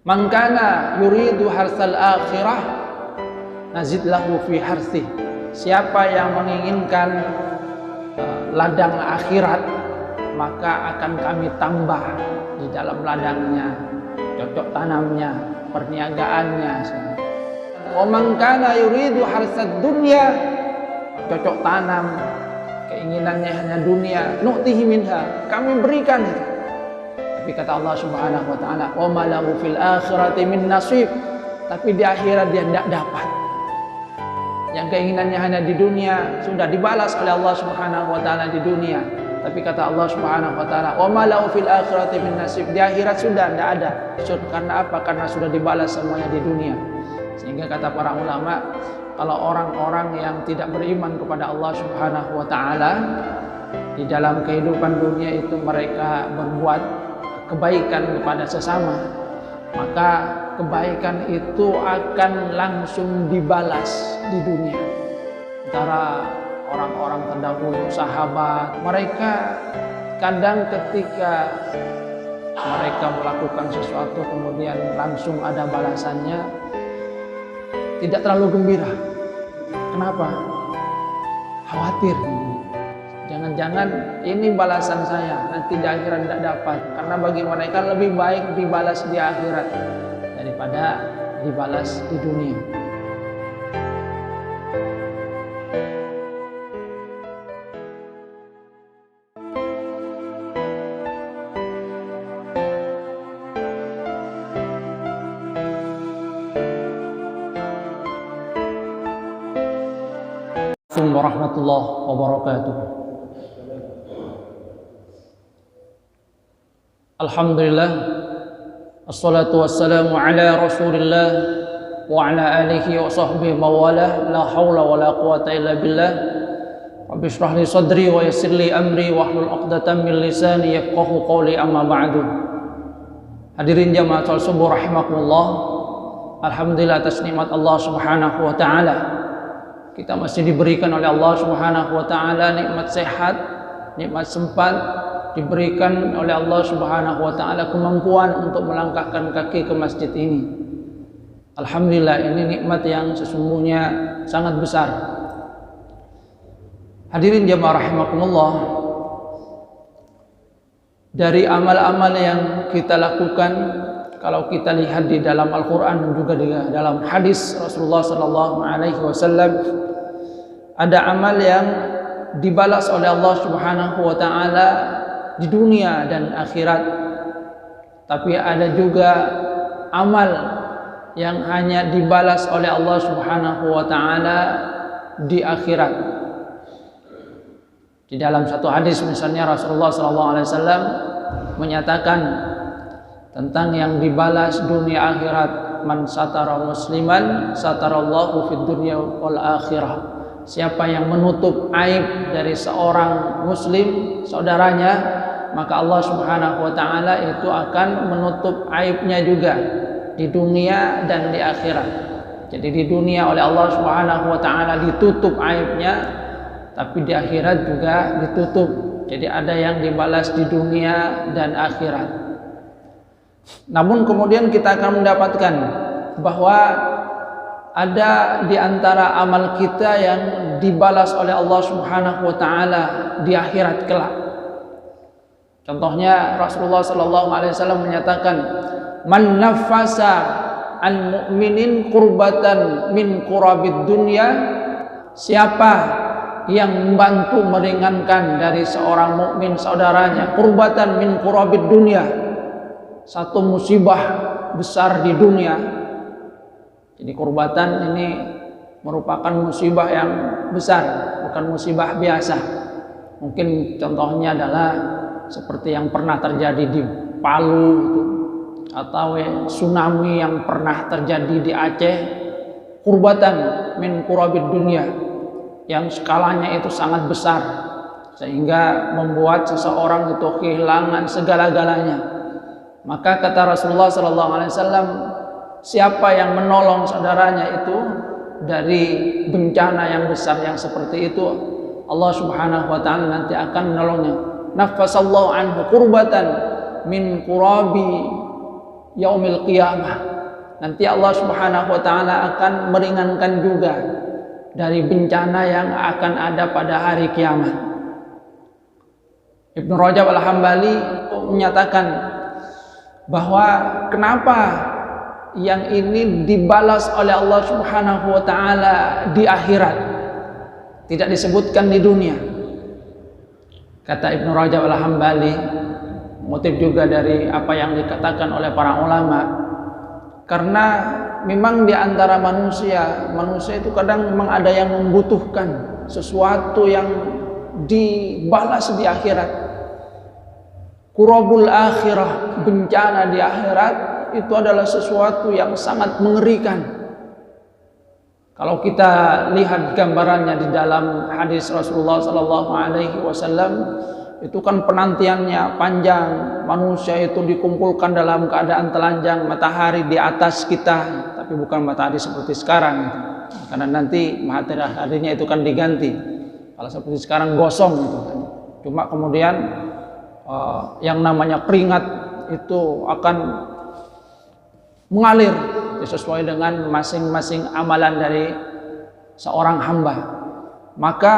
Man kana yuridu harsal akhirah nazid lahu fi harsih. Siapa yang menginginkan ladang akhirat, maka akan kami tambah di dalam ladangnya, cocok tanamnya, perniagaannya. Wa man kana yuridu harsad dunya, cocok tanam, keinginannya hanya dunia, nu'tihi minha, kami berikan itu. Tapi kata Allah Subhanahu wa taala, wa ma lahu fil akhirati min nasib, tapi di akhirat dia tidak dapat. Yang keinginannya hanya di dunia sudah dibalas oleh Allah Subhanahu wa taala di dunia. Tapi kata Allah Subhanahu wa taala, wa ma lahu fil akhirati min nasib, di akhirat sudah tidak ada. Karena apa? Karena sudah dibalas semuanya di dunia. Sehingga kata para ulama, kalau orang-orang yang tidak beriman kepada Allah Subhanahu wa taala, di dalam kehidupan dunia itu mereka berbuat kebaikan kepada sesama, maka kebaikan itu akan langsung dibalas di dunia. Antara orang-orang terdahulu, sahabat, mereka kadang ketika mereka melakukan sesuatu kemudian langsung ada balasannya, tidak terlalu gembira. Kenapa? Khawatir. Jangan-jangan ini balasan saya, nanti di akhirat tidak dapat. Karena bagi mereka lebih baik dibalas di akhirat daripada dibalas di dunia. Assalamualaikum warahmatullahi wabarakatuh. Alhamdulillah, assalatu wassalamu ala rasulillah wa ala alihi wa sahbihi mawalah, la hawla wa la quwata illa billah. Rabbi shrah li sadri wa yassir li amri wa hlul 'uqdatam min lisani yafqahu qawli, amma ba'du. Hadirin jamaah shol subuh rahimakumullah. Alhamdulillah atas nikmat Allah Subhanahu wa taala. Kita masih diberikan oleh Allah Subhanahu wa taala nikmat sehat, nikmat sempat, diberikan oleh Allah Subhanahu wa taala kemampuan untuk melangkahkan kaki ke masjid ini. Alhamdulillah, ini nikmat yang sesungguhnya sangat besar. Hadirin jamaah rahimakumullah, dari amal-amal yang kita lakukan, kalau kita lihat di dalam Al-Quran dan juga di dalam hadis Rasulullah sallallahu alaihi wasallam, ada amal yang dibalas oleh Allah Subhanahu wa taala di dunia dan akhirat. Tapi ada juga amal yang hanya dibalas oleh Allah Subhanahu wa taala di akhirat. Di dalam satu hadis misalnya Rasulullah sallallahu alaihi wasallam menyatakan tentang yang dibalas dunia akhirat, man satara musliman satarallahu fid dunya wal akhirah. Siapa yang menutup aib dari seorang muslim saudaranya, maka Allah Subhanahu wa taala itu akan menutup aibnya juga di dunia dan di akhirat. Jadi di dunia oleh Allah Subhanahu wa taala ditutup aibnya, tapi di akhirat juga ditutup. Jadi ada yang dibalas di dunia dan akhirat. Namun kemudian kita akan mendapatkan bahwa ada di antara amal kita yang dibalas oleh Allah Subhanahu wa taala di akhirat kelak. Contohnya Rasulullah sallallahu alaihi wasallam menyatakan, man nafasa an mu'minin qurbatan min qurabid dunya, siapa yang membantu meringankan dari seorang mukmin saudaranya, qurbatan min qurabid dunya, satu musibah besar di dunia. Jadi kurbatan ini merupakan musibah yang besar, bukan musibah biasa. Mungkin contohnya adalah seperti yang pernah terjadi di Palu itu, atau tsunami yang pernah terjadi di Aceh. Kurbatan min kurabid dunia, yang skalanya itu sangat besar sehingga membuat seseorang itu kehilangan segala-galanya. Maka kata Rasulullah SAW, siapa yang menolong saudaranya itu dari bencana yang besar yang seperti itu, Allah Subhanahu wa taala nanti akan menolongnya. Nafasallahu anhu qurbatan min qurabi yaumil qiyamah. Nanti Allah Subhanahu wa taala akan meringankan juga dari bencana yang akan ada pada hari kiamat. Ibnu Rajab Al-Hambali menyatakan bahwa kenapa yang ini dibalas oleh Allah Subhanahu wa taala di akhirat, tidak disebutkan di dunia. Kata Ibnu Rajab Al-Hambali, motif juga dari apa yang dikatakan oleh para ulama, karena memang di antara manusia itu kadang memang ada yang membutuhkan sesuatu yang dibalas di akhirat. Kurabul akhirah, bencana di akhirat itu adalah sesuatu yang sangat mengerikan. Kalau kita lihat gambarannya di dalam hadis Rasulullah SAW, itu kan penantiannya panjang. Manusia itu dikumpulkan dalam keadaan telanjang, matahari di atas kita, tapi bukan matahari seperti sekarang. Karena nanti mataharinya itu kan diganti. Kalau seperti sekarang gosong gitu kan. Cuma kemudian yang namanya keringat itu akan mengalir sesuai dengan masing-masing amalan dari seorang hamba. Maka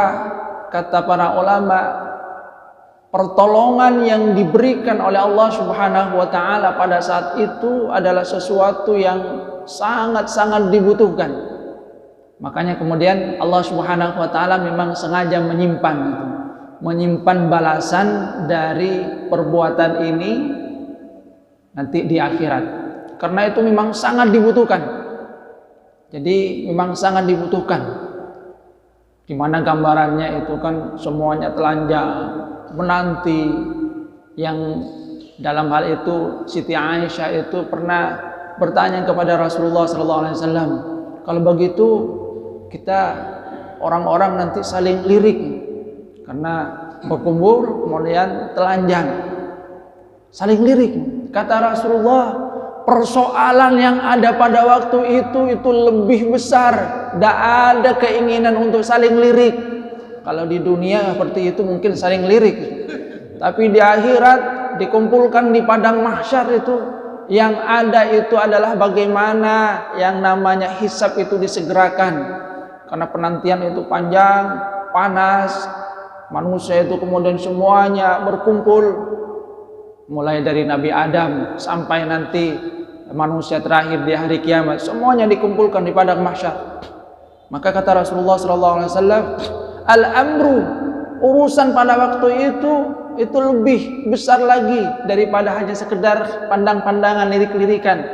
kata para ulama, pertolongan yang diberikan oleh Allah Subhanahu wa taala pada saat itu adalah sesuatu yang sangat-sangat dibutuhkan. Makanya kemudian Allah Subhanahu wa taala memang sengaja menyimpan balasan dari perbuatan ini nanti di akhirat. Karena itu memang sangat dibutuhkan. Jadi memang sangat dibutuhkan. Di mana gambarannya itu kan semuanya telanjang, menanti. Yang dalam hal itu Siti Aisyah itu pernah bertanya kepada Rasulullah SAW, kalau begitu kita orang-orang nanti saling lirik karena berkumpul kemudian telanjang, saling lirik. Kata Rasulullah, persoalan yang ada pada waktu itu lebih besar. Tidak ada keinginan untuk saling lirik. Kalau di dunia seperti itu mungkin saling lirik, tapi di akhirat dikumpulkan di padang mahsyar itu yang ada itu adalah bagaimana yang namanya hisab itu disegerakan. Karena penantian itu panjang, panas, manusia itu kemudian semuanya berkumpul, mulai dari Nabi Adam sampai nanti manusia terakhir di hari kiamat, semuanya dikumpulkan di padang mahsyar. Maka kata Rasulullah SAW, al-amru, urusan pada waktu itu lebih besar lagi daripada hanya sekedar pandang-pandangan, lirik-lirikan.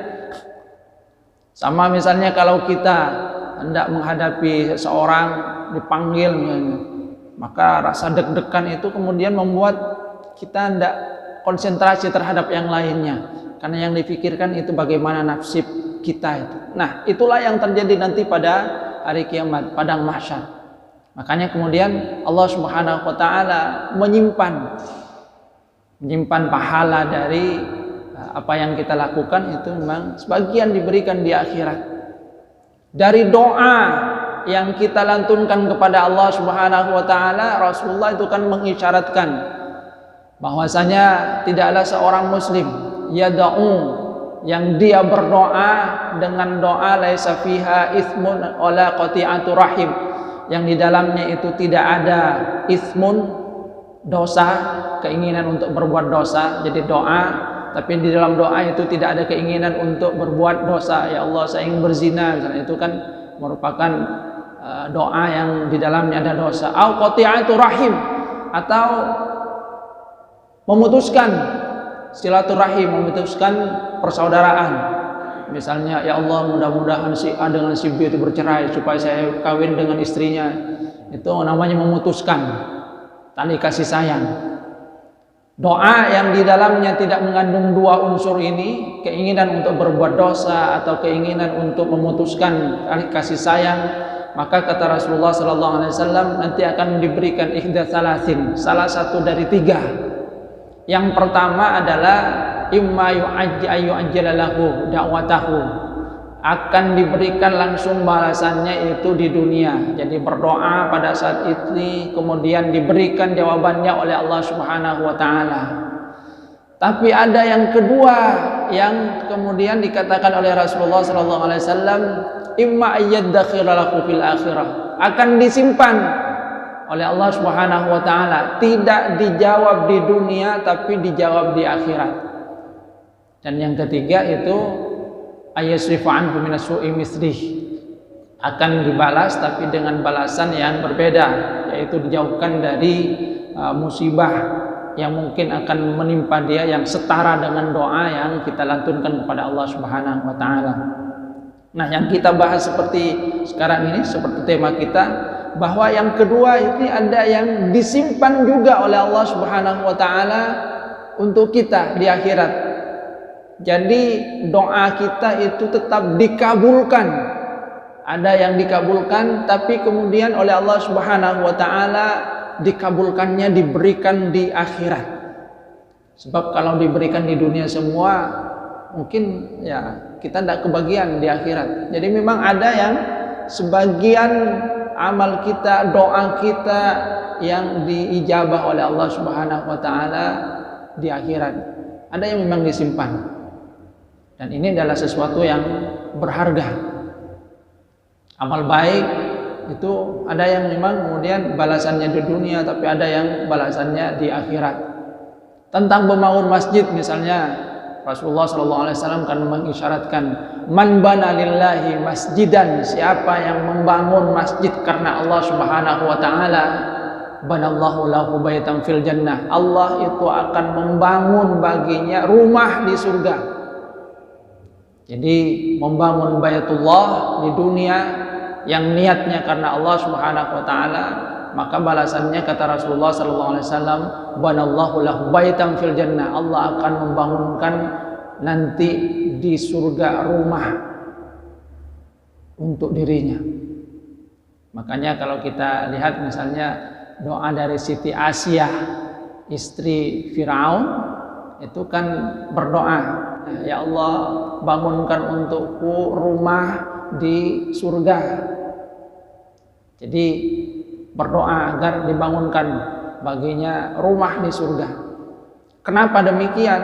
Sama misalnya kalau kita hendak menghadapi seseorang dipanggil, maka rasa deg-degan itu kemudian membuat kita hendak konsentrasi terhadap yang lainnya, karena yang dipikirkan itu bagaimana nasib kita itu. Nah, itulah yang terjadi nanti pada hari kiamat, padang mahsyar. Makanya kemudian Allah Subhanahu wa taala menyimpan pahala dari apa yang kita lakukan itu memang sebagian diberikan di akhirat. Dari doa yang kita lantunkan kepada Allah Subhanahu wa taala, Rasulullah itu kan mengisyaratkan bahwasanya tidaklah seorang muslim yad'u yang dia berdoa dengan doa laisa fiha itsmun wala qati'atu rahim, yang di dalamnya itu tidak ada ismun, dosa, keinginan untuk berbuat dosa. Jadi doa, tapi di dalam doa itu tidak ada keinginan untuk berbuat dosa. Ya Allah, saya ingin berzina misalnya, itu kan merupakan doa yang di dalamnya ada dosa. Au qati'atu rahim, atau memutuskan silaturahim, memutuskan persaudaraan. Misalnya, ya Allah, mudah-mudahan si A dengan si B itu bercerai supaya saya kawin dengan istrinya. Itu namanya memutuskan tali kasih sayang. Doa yang di dalamnya tidak mengandung dua unsur ini, keinginan untuk berbuat dosa atau keinginan untuk memutuskan tali kasih sayang, maka kata Rasulullah SAW nanti akan diberikan ihda salasin, salah satu dari tiga. Yang pertama adalah imma yu'ajjilahu da'watahu, akan diberikan langsung balasannya itu di dunia. Jadi berdoa pada saat itu kemudian diberikan jawabannya oleh Allah Subhanahu wa taala. Tapi ada yang kedua, yang kemudian dikatakan oleh Rasulullah SAW, imma ayyadakhira lahu fil akhirah, akan disimpan oleh Allah Subhanahu wa taala, tidak dijawab di dunia tapi dijawab di akhirat. Dan yang ketiga itu ayasrifa anhu minasu'i mislih, akan dibalas tapi dengan balasan yang berbeda, yaitu dijauhkan dari musibah yang mungkin akan menimpa dia yang setara dengan doa yang kita lantunkan kepada Allah Subhanahu wa taala. Nah, yang kita bahas seperti sekarang ini, seperti tema kita, bahwa yang kedua ini ada yang disimpan juga oleh Allah Subhanahu wa taala untuk kita di akhirat. Jadi doa kita itu tetap dikabulkan. Ada yang dikabulkan tapi kemudian oleh Allah Subhanahu wa taala dikabulkannya diberikan di akhirat. Sebab kalau diberikan di dunia semua mungkin ya kita tidak kebagian di akhirat. Jadi memang ada yang sebagian amal kita, doa kita yang diijabah oleh Allah Subhanahu wa taala di akhirat. Ada yang memang disimpan. Dan ini adalah sesuatu yang berharga. Amal baik itu ada yang memang kemudian balasannya di dunia, tapi ada yang balasannya di akhirat. Tentang membangun masjid misalnya, Rasulullah SAW kan mengisyaratkan, man bana lillahi masjidan, siapa yang membangun masjid karena Allah Subhanahu wa taala, banallahu lahu baitan fil jannah, Allah itu akan membangun baginya rumah di surga. Jadi membangun Baitullah di dunia yang niatnya karena Allah Subhanahu wa taala, maka balasannya kata Rasulullah sallallahu alaihi wasallam, banallahu lahu baitan fil jannah, Allah akan membangunkan nanti di surga rumah untuk dirinya. Makanya kalau kita lihat misalnya doa dari Siti Asyah, istri Firaun, itu kan berdoa, ya Allah bangunkan untukku rumah di surga. Jadi berdoa agar dibangunkan baginya rumah di surga. Kenapa demikian?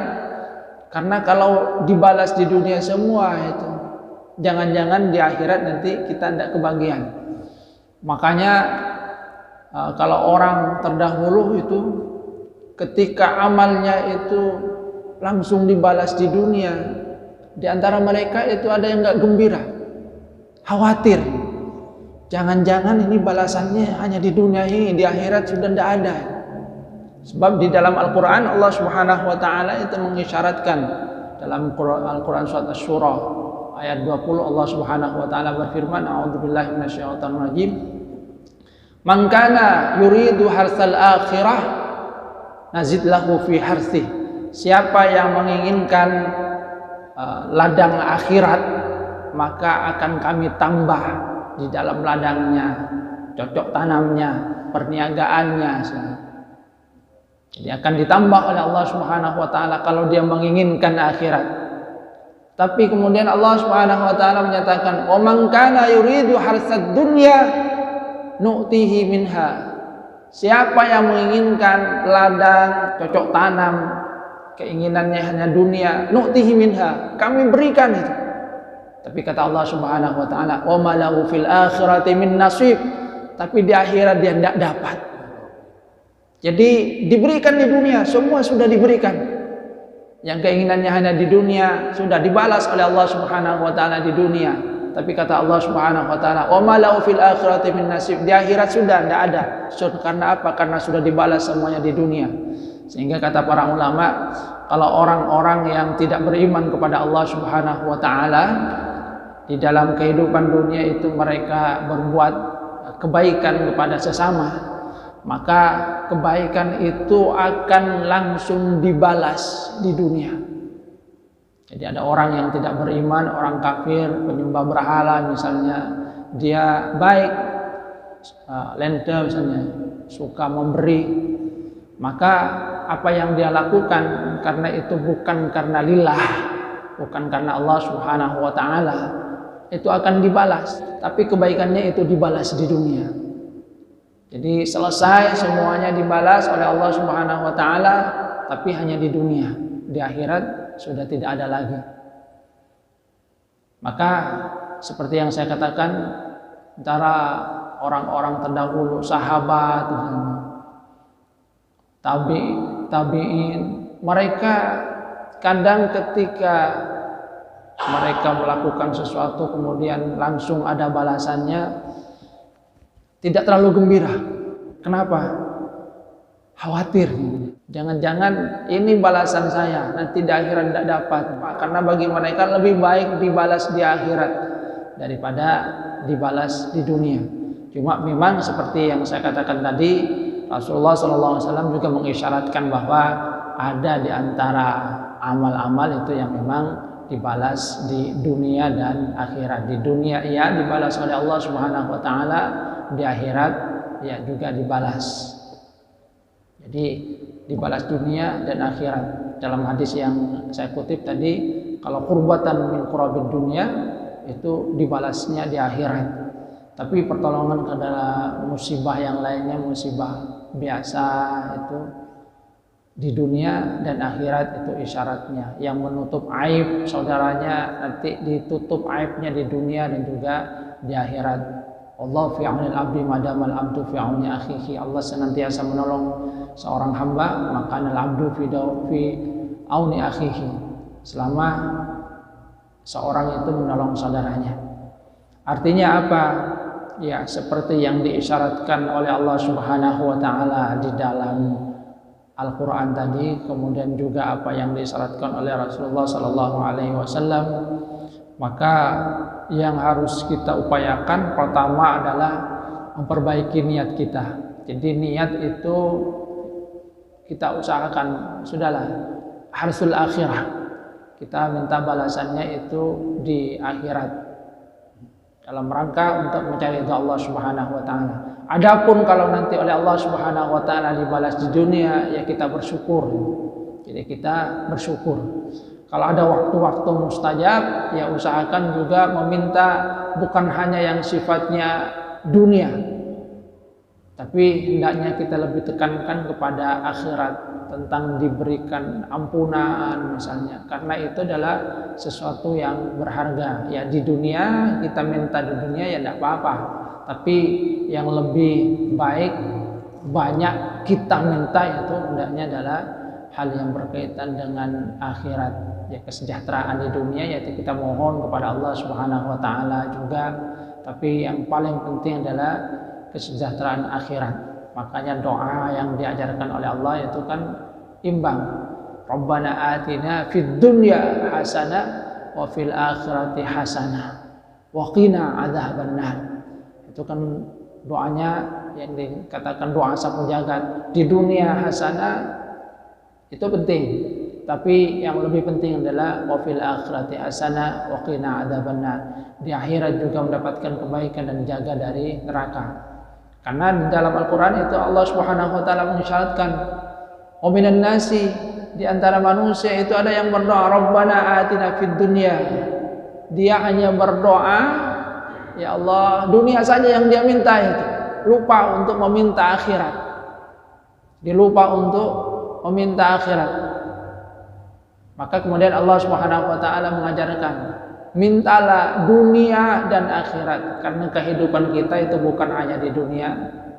Karena kalau dibalas di dunia semua itu, jangan-jangan di akhirat nanti kita tidak kebagian. Makanya kalau orang terdahulu itu ketika amalnya itu langsung dibalas di dunia, di antara mereka itu ada yang nggak gembira, khawatir, jangan-jangan ini balasannya hanya di dunia ini, di akhirat sudah tidak ada. Sebab di dalam Al-Quran Allah Subhanahu wa taala itu mengisyaratkan, dalam Al-Quran surat Asy-Syura ayat 20 Allah Subhanahu wa taala berfirman, a'udzubillahi minasyaitonir rajim, man kana yuridu harsal akhirah nazid lahu fi harsih, siapa yang menginginkan ladang akhirat, maka akan kami tambah di dalam ladangnya, cocok tanamnya, perniagaannya. Jadi akan ditambah oleh Allah Subhanahu wa taala kalau dia menginginkan akhirat. Tapi kemudian Allah Subhanahu wa taala menyatakan, "Wa man kana yuridu harsad dunya nu'tihi minha." Siapa yang menginginkan ladang, cocok tanam, keinginannya hanya dunia, nu'tihi minha, kami berikan itu. Tapi kata Allah Subhanahu wa taala, "Wa ma lahu fil akhirati min nasib." Tapi di akhirat dia tidak dapat. Jadi diberikan di dunia, semua sudah diberikan. Yang keinginannya hanya di dunia sudah dibalas oleh Allah Subhanahu wa taala di dunia. Tapi kata Allah Subhanahu wa taala, "Wa ma lahu fil akhirati min nasib." Di akhirat sudah tidak ada. Karena apa? Karena sudah dibalas semuanya di dunia. Sehingga kata para ulama, kalau orang-orang yang tidak beriman kepada Allah Subhanahu wa taala, di dalam kehidupan dunia itu mereka berbuat kebaikan kepada sesama, maka kebaikan itu akan langsung dibalas di dunia. Jadi ada orang yang tidak beriman, orang kafir, penyembah berhala misalnya, dia baik, lente misalnya, suka memberi, maka apa yang dia lakukan karena itu bukan karena lillah, bukan karena Allah Subhanahu wa taala, itu akan dibalas, tapi kebaikannya itu dibalas di dunia. Jadi selesai semuanya dibalas oleh Allah Subhanahu wa taala, tapi hanya di dunia. Di akhirat sudah tidak ada lagi. Maka seperti yang saya katakan, antara orang-orang terdahulu, sahabat, tabi'in, mereka kadang ketika mereka melakukan sesuatu kemudian langsung ada balasannya, tidak terlalu gembira. Kenapa? Khawatir, jangan-jangan ini balasan saya nanti di akhirat tidak dapat. Karena bagi mereka lebih baik dibalas di akhirat daripada dibalas di dunia. Cuma memang seperti yang saya katakan tadi, Rasulullah SAW juga mengisyaratkan bahwa ada di antara amal-amal itu yang memang dibalas di dunia dan akhirat. Di dunia ya dibalas oleh Allah Subhanahu wa taala, di akhirat ya juga dibalas. Jadi dibalas dunia dan akhirat. Dalam hadis yang saya kutip tadi, kalau qurbatan min qurabid dunia itu dibalasnya di akhirat. Tapi pertolongan adalah musibah yang lainnya, musibah biasa itu di dunia dan akhirat itu isyaratnya. Yang menutup aib saudaranya nanti ditutup aibnya di dunia dan juga di akhirat. Allah fi aunil abdi madamal abdu fi auni akhihi. Allah senantiasa menolong seorang hamba, maka al abdu fi auni akhihi, selama seorang itu menolong saudaranya. Artinya apa? Ya seperti yang diisyaratkan oleh Allah Subhanahu wa taala di dalam Al-Quran tadi, kemudian juga apa yang disyaratkan oleh Rasulullah sallallahu alaihi wasallam. Maka yang harus kita upayakan pertama adalah memperbaiki niat kita. Jadi niat itu kita usahakan, sudahlah harsul akhirah, kita minta balasannya itu di akhirat dalam rangka untuk mencari ridha Allah Subhanahu wa taala. Adapun kalau nanti oleh Allah Subhanahu wa taala dibalas di dunia, ya kita bersyukur. Jadi kita bersyukur. Kalau ada waktu-waktu mustajab, ya usahakan juga meminta bukan hanya yang sifatnya dunia, tapi hendaknya kita lebih tekankan kepada akhirat, tentang diberikan ampunan misalnya, karena itu adalah sesuatu yang berharga. Ya di dunia kita minta di dunia ya tidak apa-apa, tapi yang lebih baik banyak kita minta itu hendaknya adalah hal yang berkaitan dengan akhirat. Ya kesejahteraan di dunia yaitu kita mohon kepada Allah Subhanahu wa taala juga, tapi yang paling penting adalah kesejahteraan akhirat. Makanya doa yang diajarkan oleh Allah itu kan imbang. Rabbana atina fid dunya hasanah wa fil akhirati hasanah wa qina adzabannar. Itu kan doanya yang dikatakan doa sapu jagat. Di dunia hasanah itu penting, tapi yang lebih penting adalah wa fil akhirati hasanah wa qina adzabannar. Di akhirat juga mendapatkan kebaikan dan jaga dari neraka. Karena di dalam Al-Quran itu Allah Subhanahu wa taala mengisyaratkan, wa minan nasi, di antara manusia itu ada yang berdoa Rabbana atina fid dunya. Dia hanya berdoa, ya Allah, dunia saja yang dia minta itu. Lupa untuk meminta akhirat. Dia lupa untuk meminta akhirat. Maka kemudian Allah Subhanahu wa taala mengajarkan, mintalah dunia dan akhirat, karena kehidupan kita itu bukan hanya di dunia,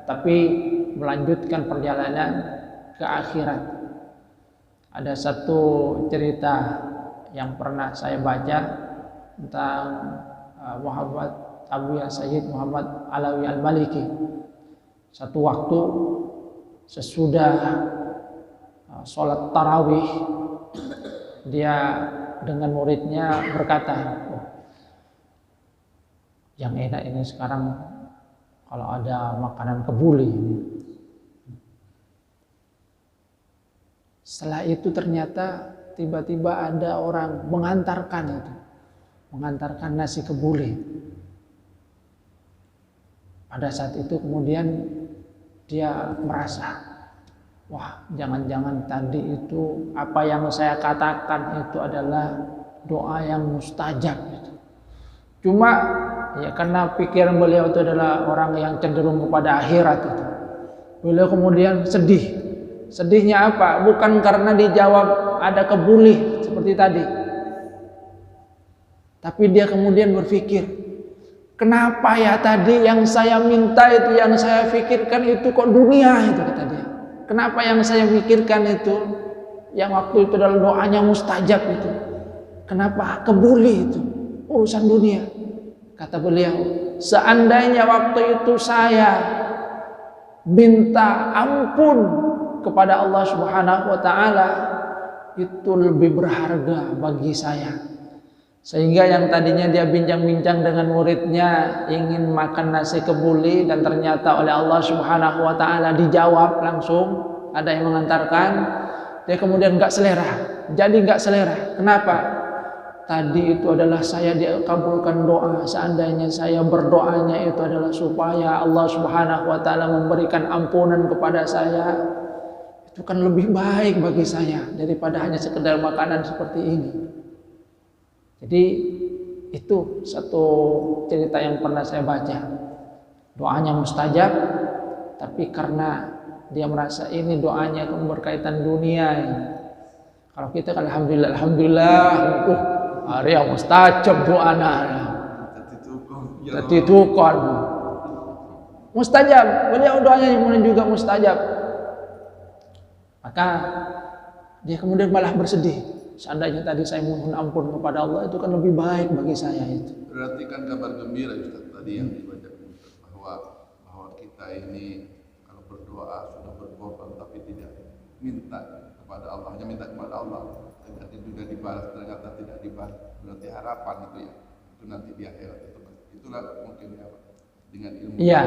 tapi melanjutkan perjalanan ke akhirat. Ada satu cerita yang pernah saya baca tentang Muhammad Abu Sayyid Muhammad Alawi Al-Maliki. Satu waktu sesudah sholat tarawih, dia dengan muridnya berkata, yang enak ini sekarang kalau ada makanan kebuli. Setelah itu ternyata tiba-tiba ada orang mengantarkan nasi kebuli. Pada saat itu kemudian dia merasa, wah, jangan-jangan tadi itu apa yang saya katakan itu adalah doa yang mustajab. Cuma ya karena pikiran beliau itu adalah orang yang cenderung kepada akhirat itu, beliau kemudian sedih. Sedihnya apa? Bukan karena dijawab ada kebuli seperti tadi. Tapi dia kemudian berpikir, kenapa ya tadi yang saya minta itu, yang saya pikirkan itu kok dunia itu, kata dia. Kenapa yang saya pikirkan itu, yang waktu itu dalam doanya mustajab itu, kenapa kebuli itu, urusan dunia. Kata beliau, seandainya waktu itu saya minta ampun kepada Allah Subhanahu wa taala, itu lebih berharga bagi saya. Sehingga yang tadinya dia bincang-bincang dengan muridnya ingin makan nasi kebuli, dan ternyata oleh Allah Subhanahu wa taala dijawab langsung, ada yang mengantarkan, dia kemudian enggak selera. Jadi enggak selera. Kenapa? Tadi itu adalah saya dikabulkan doa, seandainya saya berdoanya itu adalah supaya Allah Subhanahu wa taala memberikan ampunan kepada saya, itu kan lebih baik bagi saya daripada hanya sekedar makanan seperti ini. Jadi itu satu cerita yang pernah saya baca. Doanya mustajab, tapi karena dia merasa ini doanya berkaitan dunia. Kalau kita kan alhamdulillah, hari yang mustajab doana. Jadi tukar. Mustajab, beliau doanya yang juga mustajab. Maka dia kemudian malah bersedih. Seandainya tadi saya mohon ampun kepada Allah, itu kan lebih baik bagi saya itu. Berarti kan kabar gembira Ustaz tadi yang dibaca bahwa kita ini kalau berdoa sudah berkorban tapi tidak minta kepada Allah, hanya minta kepada Allah, ternyata juga dibalas, ternyata tidak dibalas. Berarti harapan itu ya, itu nanti di akhirat itu. Itulah mungkin ya dengan ilmu. Iya.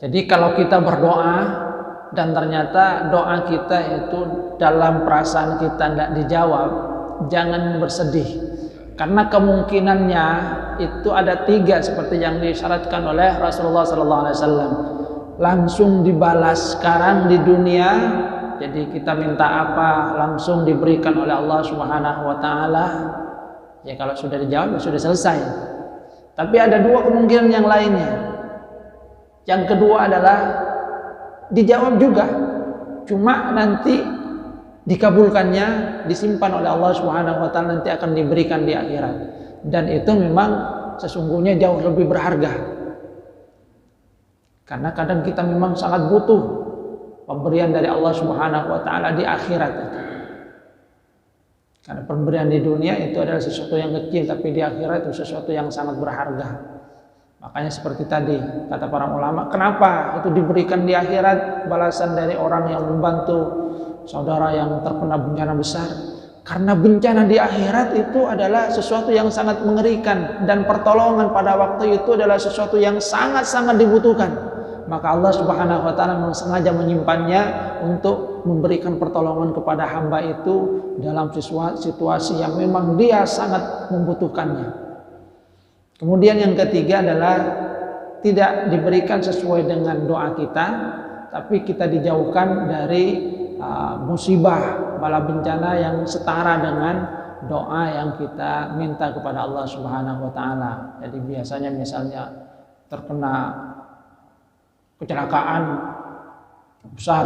Jadi kalau kita berdoa dan ternyata doa kita itu dalam perasaan kita tidak dijawab, jangan bersedih, karena kemungkinannya itu ada 3 seperti yang disyaratkan oleh Rasulullah SAW. Langsung dibalas sekarang di dunia, jadi kita minta apa langsung diberikan oleh Allah Subhanahu wa taala. Ya kalau sudah dijawab sudah selesai. Tapi ada 2 kemungkinan yang lainnya. Yang kedua adalah dijawab juga, cuma nanti dikabulkannya disimpan oleh Allah Subhanahu wa taala, nanti akan diberikan di akhirat, dan itu memang sesungguhnya jauh lebih berharga, karena kadang kita memang sangat butuh pemberian dari Allah Subhanahu wa taala di akhirat itu. Karena pemberian di dunia itu adalah sesuatu yang kecil, tapi di akhirat itu sesuatu yang sangat berharga. Makanya seperti tadi kata para ulama, kenapa itu diberikan di akhirat balasan dari orang yang membantu saudara yang terkena bencana besar? Karena bencana di akhirat itu adalah sesuatu yang sangat mengerikan, dan pertolongan pada waktu itu adalah sesuatu yang sangat-sangat dibutuhkan. Maka Allah Subhanahu wa taala sengaja menyimpannya untuk memberikan pertolongan kepada hamba itu dalam situasi yang memang dia sangat membutuhkannya. Kemudian yang ketiga adalah tidak diberikan sesuai dengan doa kita, tapi kita dijauhkan dari musibah, bala bencana yang setara dengan doa yang kita minta kepada Allah Subhanahu wa taala. Jadi biasanya misalnya terkena kecelakaan besar,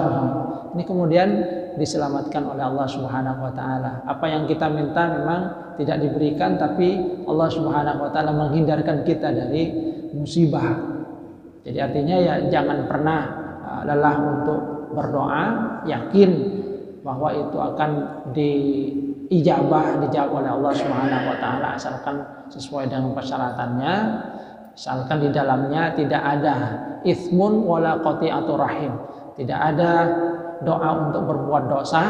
ini kemudian diselamatkan oleh Allah Subhanahu wa taala. Apa yang kita minta memang tidak diberikan, tapi Allah Subhanahu wa taala menghindarkan kita dari musibah. Jadi artinya ya jangan pernah lelah untuk berdoa, yakin bahwa itu akan dijawab oleh Allah Subhanahu wa taala, asalkan sesuai dengan persyaratannya, asalkan di dalamnya tidak ada itsmun wala qati'atur rahim. Tidak ada doa untuk berbuat dosa,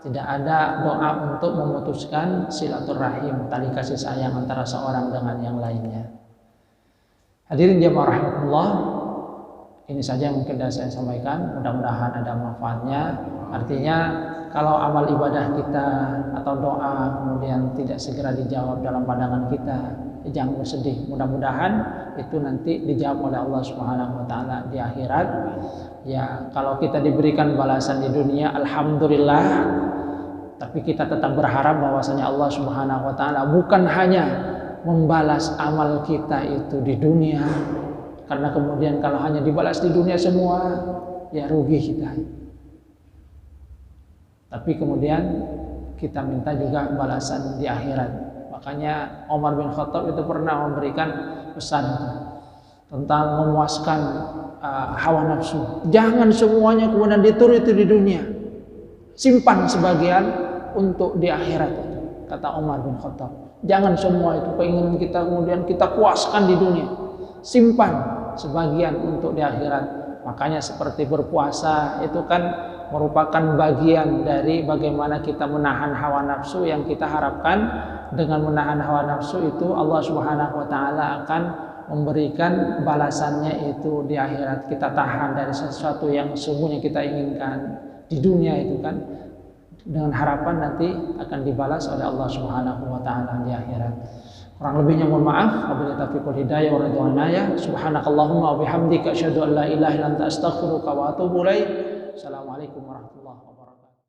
tidak ada doa untuk memutuskan silaturahim, tali kasih sayang antara seorang dengan yang lainnya. Hadirin jemaah rahmatullah, ini saja yang mungkin saya sampaikan, mudah-mudahan ada manfaatnya. Artinya kalau amal ibadah kita atau doa kemudian tidak segera dijawab dalam pandangan kita, jangan bersedih. Mudah-mudahan itu nanti dijawab oleh Allah Subhanahu wa taala di akhirat. Ya, kalau kita diberikan balasan di dunia, alhamdulillah. Tapi kita tetap berharap bahwasanya Allah Subhanahu wa taala bukan hanya membalas amal kita itu di dunia, karena kemudian kalau hanya dibalas di dunia semua, ya rugi kita. Tapi kemudian kita minta juga balasan di akhirat. Makanya Umar bin Khattab itu pernah memberikan pesan tentang memuaskan hawa nafsu. Jangan semuanya kemudian dituruti di dunia. Simpan sebagian untuk di akhirat, kata Umar bin Khattab. Jangan semua itu keinginan kita kemudian kita puaskan di dunia. Simpan sebagian untuk di akhirat. Makanya seperti berpuasa itu kan merupakan bagian dari bagaimana kita menahan hawa nafsu, yang kita harapkan dengan menahan hawa nafsu itu Allah Subhanahu wa taala akan memberikan balasannya itu di akhirat. Kita tahan dari sesuatu yang sesungguhnya kita inginkan di dunia itu kan, dengan harapan nanti akan dibalas oleh Allah Subhanahu wa taala di akhirat. Kurang lebihnya mohon maaf. Wabillahi taufiq hidayah wa ridwan hidayah. Subhanakallahumma wa bihamdika asyhadu an la ilaha illa anta astaghfiruka wa atubu ilaik. Assalamualaikum warahmatullahi wabarakatuh.